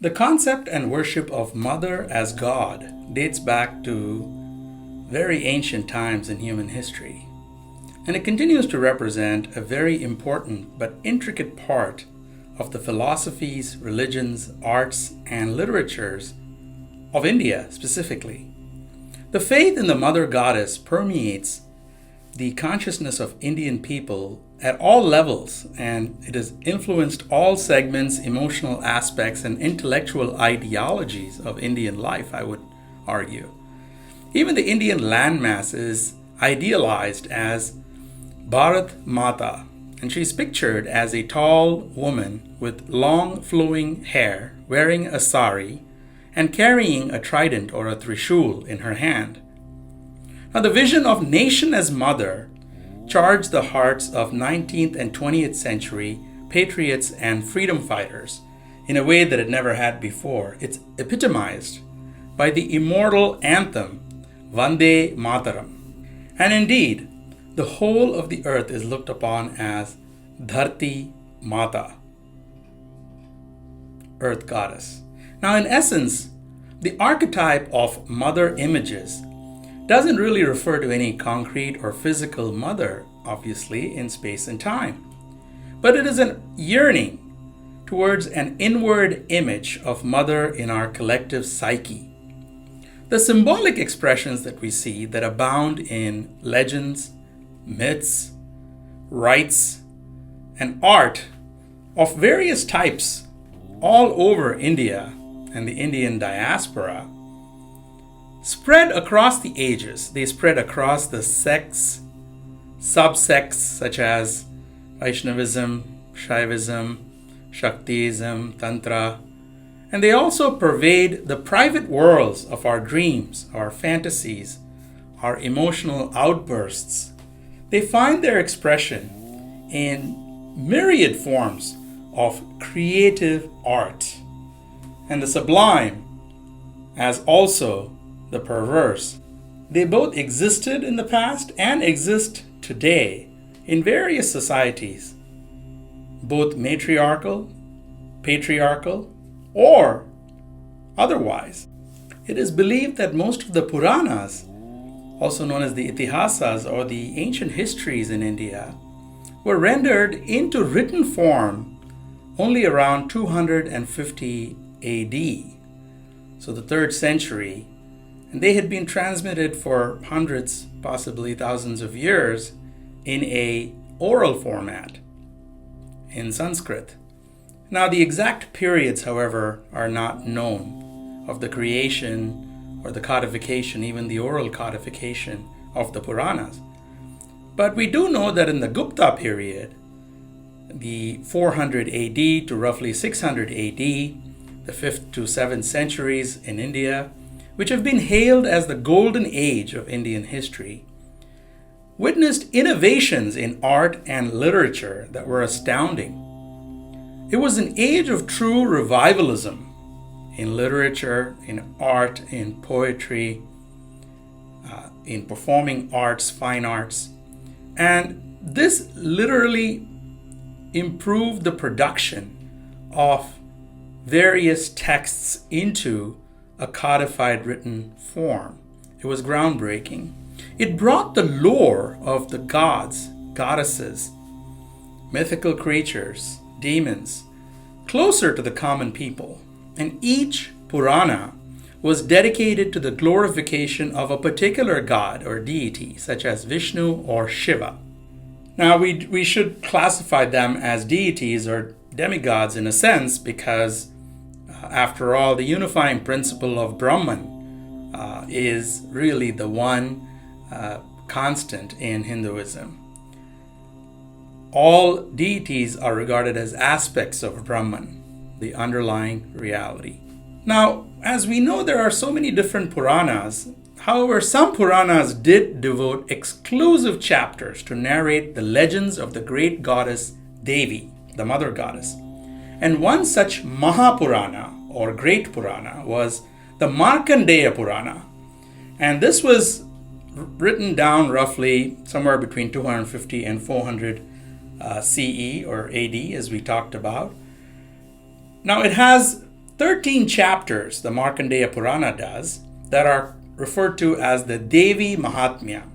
The concept and worship of Mother as God dates back to very ancient times in human history, and it continues to represent a very important but intricate part of the philosophies, religions, arts, and literatures of India specifically. The faith in the Mother Goddess permeates the consciousness of Indian people at all levels, and it has influenced all segments, emotional aspects, and intellectual ideologies of Indian life, I would argue. Even the Indian landmass is idealized as Bharat Mata, and she's pictured as a tall woman with long flowing hair, wearing a sari, and carrying a trident or a trishul in her hand. Now, the vision of nation as mother charged the hearts of 19th and 20th century patriots and freedom fighters in a way that it never had before. It's epitomized by the immortal anthem, Vande Mataram. And indeed, the whole of the earth is looked upon as Dharti Mata, Earth Goddess. Now, in essence, the archetype of mother images doesn't really refer to any concrete or physical mother, obviously, in space and time. But it is a yearning towards an inward image of mother in our collective psyche. The symbolic expressions that we see that abound in legends, myths, rites, and art of various types all over India and the Indian diaspora spread across the ages. They spread across the sects, subsects such as Vaishnavism, Shaivism, Shaktism, Tantra, and they also pervade the private worlds of our dreams, our fantasies, our emotional outbursts. They find their expression in myriad forms of creative art, and the sublime as also the perverse. They both existed in the past and exist today in various societies, both matriarchal, patriarchal, or otherwise. It is believed that most of the Puranas, also known as the Itihasas or the ancient histories in India, were rendered into written form only around 250 AD, so the 3rd century, and they had been transmitted for hundreds, possibly thousands of years in a oral format in Sanskrit. Now, the exact periods, however, are not known of the creation or the codification, even the oral codification of the Puranas. But we do know that in the Gupta period, the 400 AD to roughly 600 AD, the 5th to 7th centuries in India, which have been hailed as the golden age of Indian history, witnessed innovations in art and literature that were astounding. It was an age of true revivalism in literature, in art, in poetry, in performing arts, fine arts. And this literally improved the production of various texts into a codified written form. It was groundbreaking. It brought the lore of the gods, goddesses, mythical creatures, demons, closer to the common people. And each Purana was dedicated to the glorification of a particular god or deity, such as Vishnu or Shiva. Now, we should classify them as deities or demigods in a sense because, after all, the unifying principle of Brahman is really the one constant in Hinduism. All deities are regarded as aspects of Brahman, the underlying reality. Now, as we know, there are so many different Puranas. However, some Puranas did devote exclusive chapters to narrate the legends of the great goddess Devi, the mother goddess. And one such Mahapurana, or Great Purana, was the Markandeya Purana. And this was written down roughly somewhere between 250 and 400 CE or AD, as we talked about. Now, it has 13 chapters, the Markandeya Purana does, that are referred to as the Devi Mahatmyam.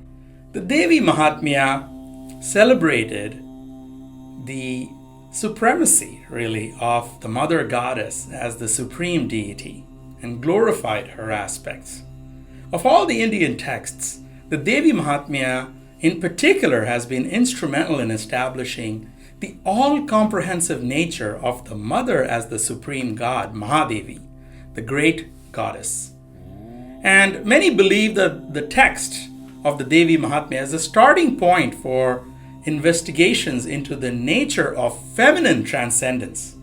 The Devi Mahatmya celebrated the supremacy, really, of the Mother Goddess as the supreme deity and glorified her aspects. Of all the Indian texts, the Devi Mahatmya in particular has been instrumental in establishing the all-comprehensive nature of the Mother as the supreme god, Maha Devi, the great goddess. And many believe that the text of the Devi Mahatmya is a starting point for investigations into the nature of feminine transcendence.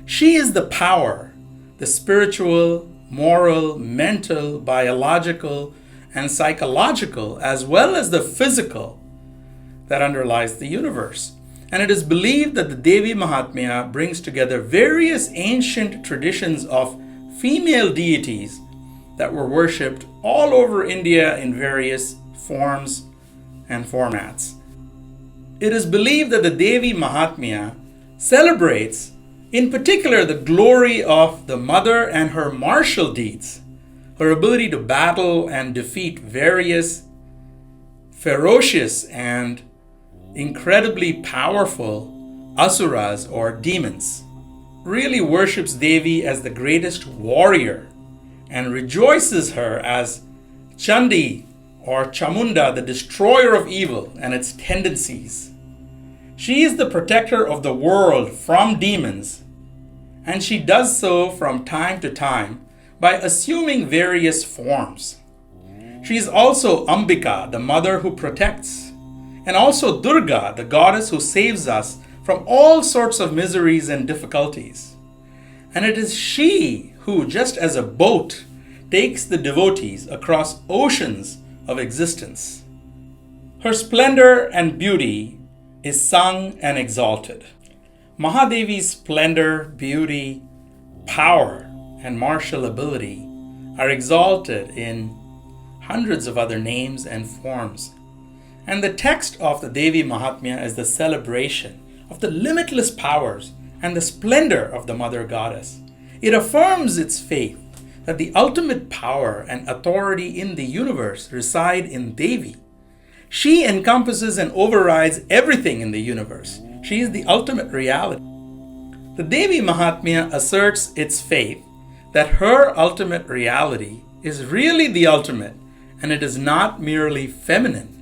She is the power, the spiritual, moral, mental, biological, and psychological, as well as the physical, that underlies the universe. And it is believed that the Devi Mahatmya brings together various ancient traditions of female deities that were worshipped all over India in various forms and formats. It is believed that the Devi Mahatmya celebrates, in particular, the glory of the mother and her martial deeds, her ability to battle and defeat various ferocious and incredibly powerful asuras or demons. Really worships Devi as the greatest warrior and rejoices her as Chandi or Chamunda, the destroyer of evil and its tendencies. She is the protector of the world from demons, and she does so from time to time by assuming various forms. She is also Ambika, the mother who protects, and also Durga, the goddess who saves us from all sorts of miseries and difficulties. And it is she who, just as a boat, takes the devotees across oceans of existence. Her splendor and beauty is sung and exalted. Mahadevi's splendor, beauty, power, and martial ability are exalted in hundreds of other names and forms. And the text of the Devi Mahatmya is the celebration of the limitless powers and the splendor of the Mother Goddess. It affirms its faith that the ultimate power and authority in the universe reside in Devi. She encompasses and overrides everything in the universe. She is the ultimate reality. The Devi Mahatmya asserts its faith that her ultimate reality is really the ultimate, and it is not merely feminine.